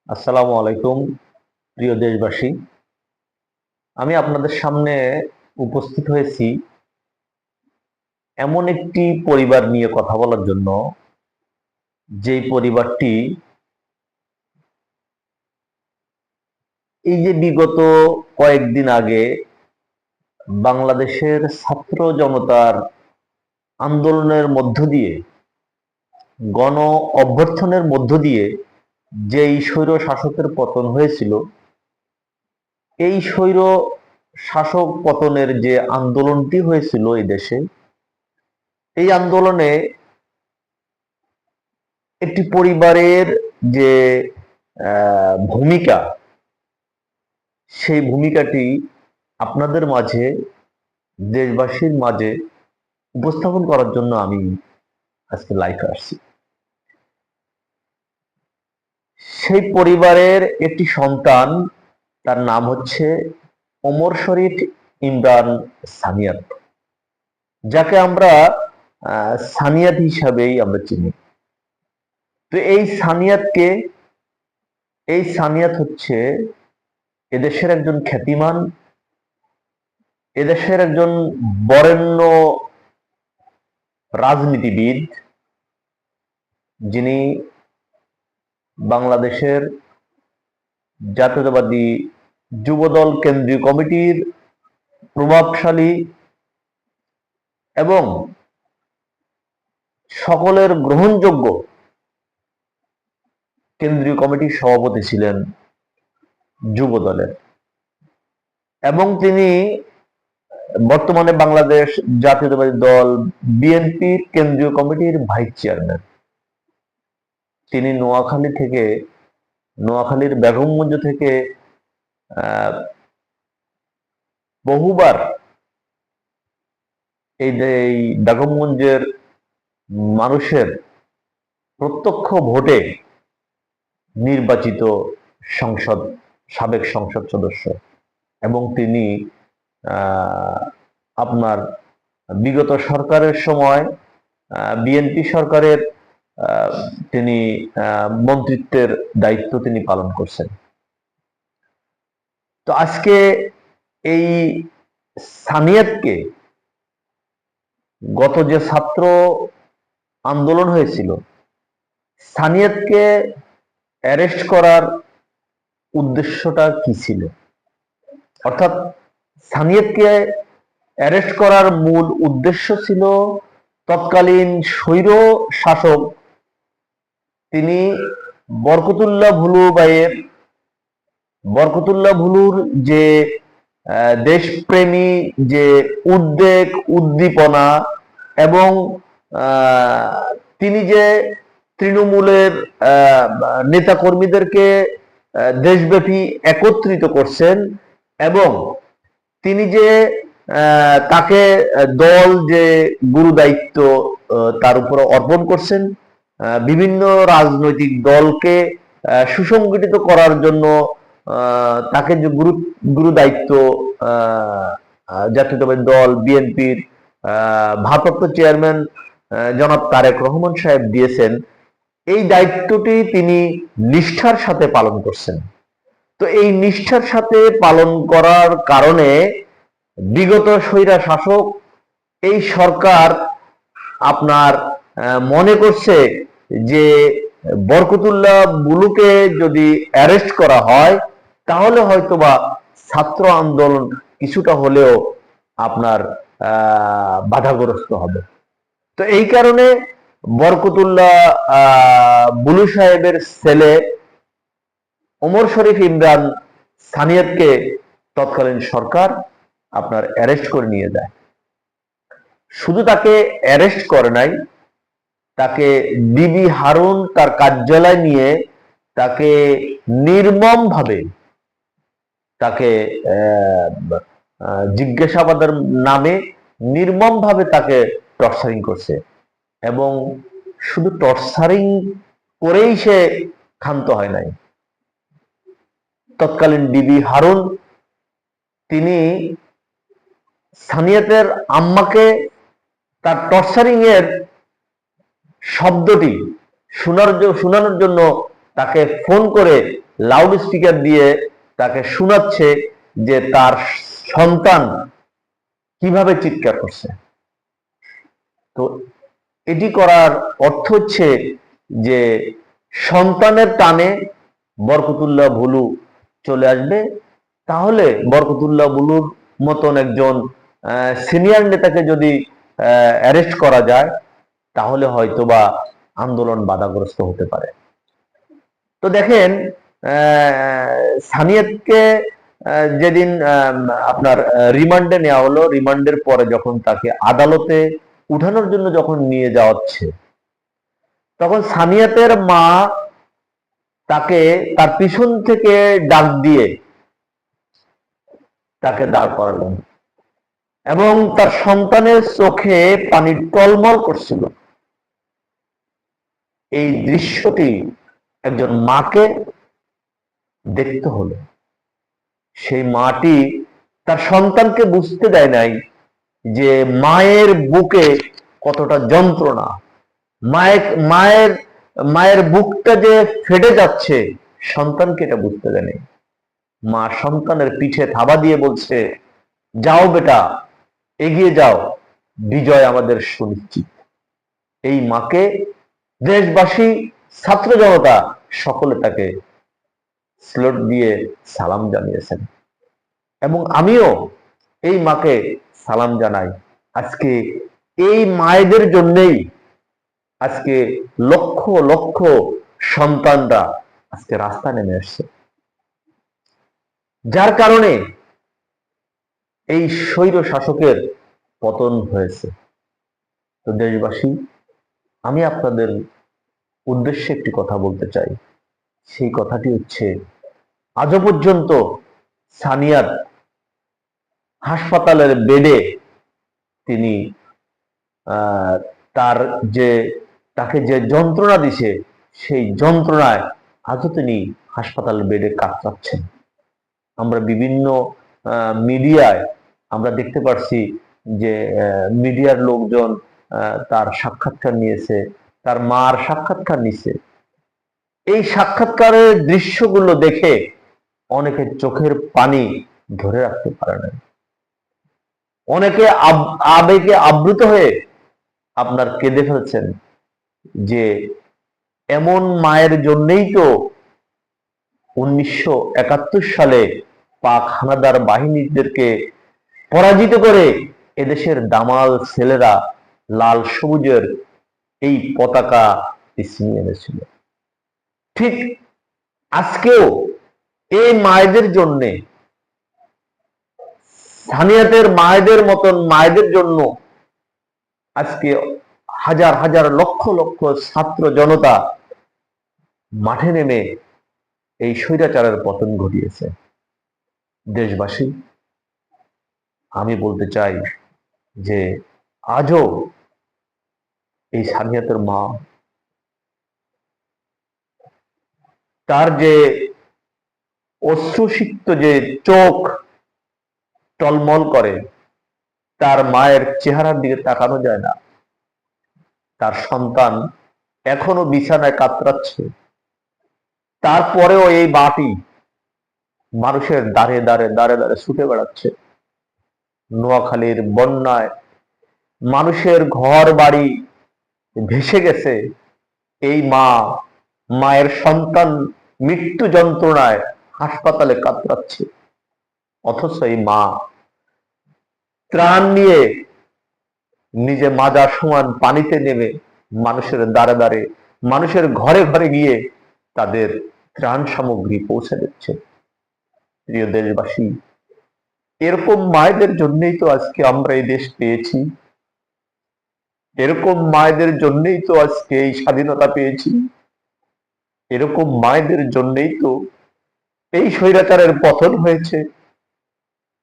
আসসালামু আলাইকুম প্রিয় দেশবাসী। আমি আপনাদের সামনে উপস্থিত হয়েছি এমন একটি পরিবার নিয়ে কথা বলার জন্য, যেই পরিবারটি এই যে বিগত কয়েকদিন আগে বাংলাদেশের ছাত্র জনতার আন্দোলনের মধ্য দিয়ে, গণ অভ্যর্থনের মধ্য দিয়ে যেই স্বৈর শাসকের পতন হয়েছিল, এই স্বৈর শাসক পতনের যে আন্দোলনটি হয়েছিল এই দেশে, এই আন্দোলনে একটি পরিবারের যে ভূমিকা, সেই ভূমিকাটি আপনাদের মাঝে, দেশবাসীর মাঝে উপস্থাপন করার জন্য আমি আজকে লাইভে আসছি। সেই পরিবারের একটি সন্তান, তার নাম হচ্ছে ওমর শরীফ ইমরান সানিয়াত, যাকে আমরা সানিয়াত হিসাবেই আমরা চিনি। তো এই সানিয়াত হচ্ছে এদেশের একজন খ্যাতিমান, এদেশের একজন বরেণ্য রাজনীতিবিদ, যিনি বাংলাদেশের জাতীয়তাবাদী যুবদল কেন্দ্রীয় কমিটির প্রভাবশালী এবং সকলের গ্রহণযোগ্য কেন্দ্রীয় কমিটির সভাপতি ছিলেন যুবদলের, এবং তিনি বর্তমানে বাংলাদেশ জাতীয়তাবাদী দল বিএনপির কেন্দ্রীয় কমিটির ভাইস চেয়ারম্যান। তিনি নোয়াখালীর বেগমগঞ্জ থেকে বহুবার এই বেগমগঞ্জের মানুষের প্রত্যক্ষ ভোটে নির্বাচিত সাবেক সংসদ সদস্য, এবং তিনি আপনার বিগত সরকারের সময় বিএনপি সরকারের তিনি মন্ত্রিত্বের দায়িত্ব তিনি পালন করছেন। তো আজকে এই সানিয়াতকে, গত যে ছাত্র আন্দোলন হয়েছিল, সানিয়াতকে অ্যারেস্ট করার উদ্দেশ্যটা কি ছিল? অর্থাৎ সানিয়াতকে অ্যারেস্ট করার মূল উদ্দেশ্য ছিল তৎকালীন স্বৈর শাসক, তিনি বরকতুল্লাহ ভুলুর যে দেশপ্রেমী যে উদ্বেগ, উদ্দীপনা, এবং তিনি যে তৃণমূলের নেতাকর্মীদেরকে দেশব্যাপী একত্রিত করছেন, এবং তিনি যে তাকে দল যে গুরু দায়িত্ব তার উপর অর্পণ করছেন, বিভিন্ন রাজনৈতিক দলকে সুসংগঠিত করার জন্য তাকে যে গুরু দায়িত্ব জাতীয়তাবাদী দল বিএনপির ভারপ্রাপ্ত চেয়ারম্যান জনাব তারেক রহমান সাহেব দিয়েছেন, এই দায়িত্বটি তিনি নিষ্ঠার সাথে পালন করছেন। তো এই নিষ্ঠার সাথে পালন করার কারণে বিগত স্বৈরা শাসক এই সরকার আপনার মনে করছে যে বরকতুল্লাহ বুলুকে যদি অ্যারেস্ট করা হয়, তাহলে হয়তোবা ছাত্র আন্দোলন কিছুটা হলেও আপনার বাধাগ্রস্ত হবে। তো এই কারণে বরকতুল্লাহ বুলু সাহেবের ছেলে ওমর শরীফ ইমরান সানিয়াতকে তৎকালীন সরকার আপনার অ্যারেস্ট করে নিয়ে যায়। শুধু তাকে অ্যারেস্ট করে নাই, তাকে ডিবি হারুন তার কার্যালয় নিয়ে তাকে নির্মমভাবে তাকে জিজ্ঞাসাবাদের নামে নির্মমভাবে তাকে টর্চারিং করছে, এবং শুধু টর্চারিং করেই সে ক্ষান্ত হয় নাই। তৎকালীন ডিবি হারুন তিনি সানিয়াতের আম্মাকে তার টর্চারিং এর শব্দটি শোনানোর জন্য তাকে ফোন করে লাউড স্পিকার দিয়ে তাকে শোনাচ্ছে যে তার সন্তান কিভাবে চিৎকার করছে। তো এটি করার অর্থ হচ্ছে যে সন্তানের টানে বরকতুল্লাহ ভুলু চলে আসবে। তাহলে বরকতুল্লাহ ভুলুর মতন একজন সিনিয়র নেতাকে যদি অ্যারেস্ট করা যায়, তাহলে হয়তোবা আন্দোলন বাধাগ্রস্ত হতে পারে। তো দেখেন, সানিয়াতকে যেদিন আপনার রিমান্ডে নেওয়া হলো, রিমান্ডের পরে যখন তাকে আদালতে উঠানোর জন্য যখন নিয়ে যাওয়া হচ্ছে, তখন সানিয়াতের মা তাকে তার পিছন থেকে ডাক দিয়ে তাকে দাঁড় করালেন এবং তার সন্তানের চোখে পানি টলমল করছিল। এই দৃশ্যটি একজন মাকে দেখতে হলো। সেই মাটি তার সন্তানকে বুঝতে দেয় নাই যে মায়ের বুকে কতটা যন্ত্রণা, মায়ের মায়ের মায়ের বুকটা যে ফেটে যাচ্ছে, সন্তানকে এটা বুঝতে দেয়নি। মা সন্তানের পিঠে থাবা দিয়ে বলছে, যাও বেটা, এগিয়ে যাও, বিজয় আমাদের সুনিশ্চিত। এই মাকে দেশবাসী, ছাত্র জনতা সকলে তাকে স্যালুট দিয়ে সালাম জানিয়েছেন এবং আমিও এই মাকে সালাম জানাই। আজকে এই মায়েদের জন্যই আজকে লক্ষ লক্ষ সন্তানরা আজকে রাস্তা নেমে আসছে, যার কারণে এই স্বৈর শাসকের পতন হয়েছে। তো দেশবাসী, আমি আপনাদের উদ্দেশ্যে একটি কথা বলতে চাই। সেই কথাটি হচ্ছে, আজও পর্যন্ত সানিয়াত হাসপাতালের বেডে তিনি তার যে তাকে যে যন্ত্রণা দিছে, সেই যন্ত্রণায় আজও তিনি হাসপাতালের বেডে কাতরাচ্ছেন। আমরা বিভিন্ন মিডিয়ায় আমরা দেখতে পারছি যে মিডিয়ার লোকজন তার সাক্ষাৎকার নিয়েছে, তার মার সাক্ষাৎকার নিছে। এই সাক্ষাৎকারের দৃশ্যগুলো দেখে অনেকে চোখের পানি ধরে রাখতে পারে না, অনেকে আবেগে আবৃত হয়ে আপনার কেঁদে ফেলছেন যে এমন মায়ের জন্যই তো 1971 সালে পাক হানাদার বাহিনীদেরকে পরাজিত করে এদেশের দামাল ছেলেরা লাল সবুজের এই পতাকা ছিনিয়ে এনেছিল। ঠিক আজকেও এই মায়েদের জন্য, সানিয়াতের মায়েদের মতন মায়েদের জন্য আজকে হাজার হাজার লক্ষ লক্ষ ছাত্র জনতা মাঠে নেমে এই স্বৈরাচারের পতন ঘটিয়েছে। দেশবাসী, আমি বলতে চাই যে আজও এই সানিয়াতের মা, তার যে অশ্রুসিক্ত যে চোখ টলমল করে, তার মায়ের চেহারার দিকে তাকানো যায় না। তার সন্তান এখনো বিছানায় কাতরাচ্ছে, তারপরেও এই বাটি মানুষের দ্বারে দ্বারে দ্বারে দ্বারে ছুটে বেড়াচ্ছে। নোয়াখালীর বন্যায় মানুষের ঘর বাড়ি ভেসে গেছে। এই মায়ের সন্তান মৃত্যু যন্ত্রণায় হাসপাতালে কাতরাচ্ছে, অথচ এই মা ত্রাণ নিয়ে নিজে মাজা সমান পানিতে নেমে মানুষের দ্বারে দ্বারে, মানুষের ঘরে ঘরে গিয়ে তাদের ত্রাণ সামগ্রী পৌঁছে দিচ্ছে। প্রিয় দেশবাসী, এরকম মায়েদের জন্যই তো আজকে আমরা এই দেশ পেয়েছি, এরকম মায়েদের জন্যই তো আজকে এই স্বাধীনতা পেয়েছি, এরকম মায়েদের জন্যই তো এই স্বৈরাচারের পতন হয়েছে,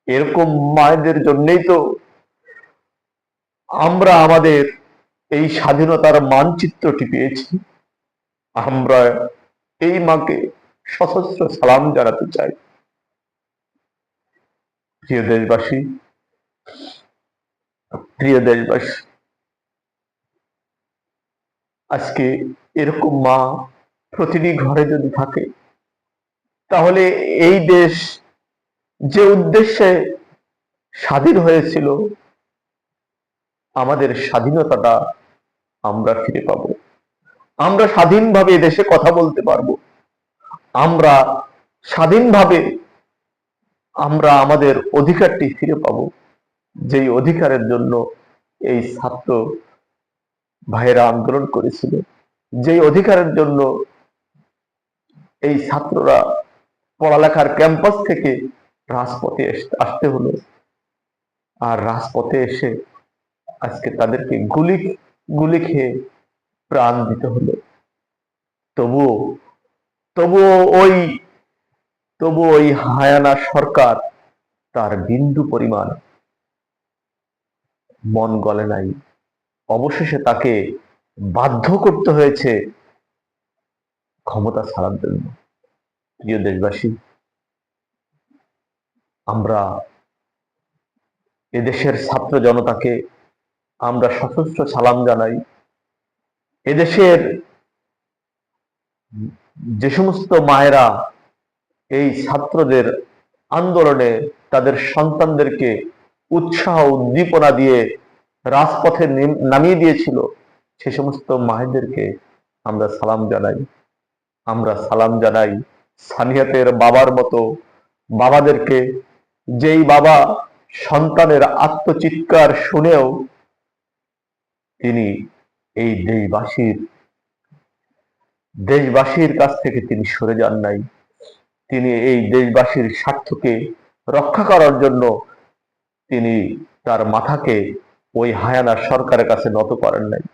এরকম মায়েদের জন্যই তো আমরা আমাদের এই স্বাধীনতার মানচিত্রটি পেয়েছি। আমরা এই মাকে সশস্ত্র সালাম জানাতে চাই। প্রিয় দেশবাসী, প্রিয় দেশবাসী, আজকে এরকম মা প্রতিটি ঘরে যদি থাকে, তাহলে এই দেশ যে উদ্দেশ্যে স্বাধীন হয়েছিল, আমাদের স্বাধীনতাটা আমরা ফিরে পাবো। আমরা স্বাধীনভাবে দেশে কথা বলতে পারবো। আমরা স্বাধীনভাবে আমরা আমাদের অধিকারটি ফিরে পাবো, যেই অধিকারের জন্য এই ছাত্র ভাইয়েরা আন্দোলন করেছিল, যেই অধিকারের জন্য এই ছাত্ররা পড়ালেখার ক্যাম্পাস থেকে রাজপথে আসতে হলো। আর রাজপথে এসে আজকে তাদেরকে গুলি গুলি খেয়ে প্রাণ দিতে হলো। তবুও তবুও ওই তবুও ওই হায়ানা সরকার তার বিন্দু পরিমাণ মন গলে নাই। অবশেষে তাকে বাধ্য করতে হয়েছে ক্ষমতা ছাড়ার জন্য। প্রিয় দেশবাসী, আমরা এদেশের ছাত্র জনতাকে আমরা সশস্ত্র সালাম জানাই। এদেশের যে সমস্ত মায়েরা এই ছাত্রদের আন্দোলনে তাদের সন্তানদেরকে উৎসাহ উদ্দীপনা দিয়ে রাজপথে নামিয়ে দিয়েছিল, সে সমস্ত মায়েদেরকে আমরা সালাম জানাই। আমরা সালাম জানাই সানিয়াতের বাবার মতো বাবাদেরকে, যেই বাবা সন্তানের আত্মচিৎকার শুনেও তিনি এই দেশবাসীর কাছ থেকে তিনি সরে যান নাই। তিনি এই দেশবাসীর স্বার্থকে রক্ষা করার জন্য তিনি তার মাথাকে ওই হায়ানা সরকারের কাছে নত করেন নাই।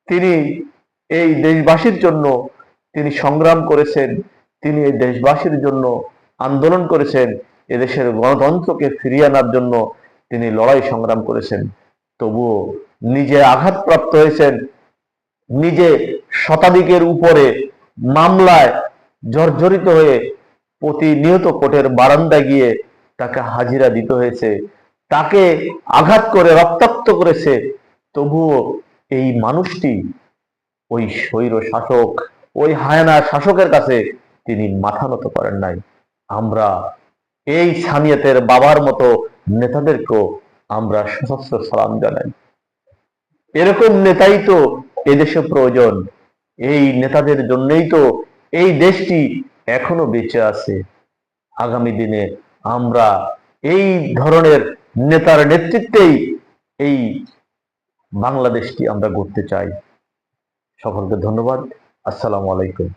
তিনি এই দেশবাসীর জন্য তিনি সংগ্রাম করেছেন, তিনি এই দেশবাসীর জন্য আন্দোলন করেছেন, এদেশের গণতন্ত্রকে ফিরিয়ে আনার জন্য তিনি লড়াই সংগ্রাম করেছেন। তবুও নিজে আঘাতপ্রাপ্ত হয়েছেন, নিজে শতাধিকের উপরে মামলায় জর্জরিত হয়ে প্রতিনিয়ত কোর্টের বারান্দায় গিয়ে তাকে হাজিরা দিতে হয়েছে, তাকে আঘাত করে রক্তাক্ত করেছে। তবুও এই মানুষটি ওই স্বৈর শাসক, ওই হায়ানা শাসকের কাছে তিনি মাথা নত করেন নাই। আমরা এই সানিয়াতের বাবার মতো নেতাদেরকেও আমরা সশস্ত্র সালাম জানাই। এরকম নেতাই তো এদেশে প্রয়োজন। এই নেতাদের জন্যই তো এই দেশটি এখনো বেঁচে আছে। আগামী দিনে আমরা এই ধরনের নেতার নেতৃত্বেই এই বাংলাদেশটি আমরা গড়তে চাই। সকলকে ধন্যবাদ। আসসালামু আলাইকুম।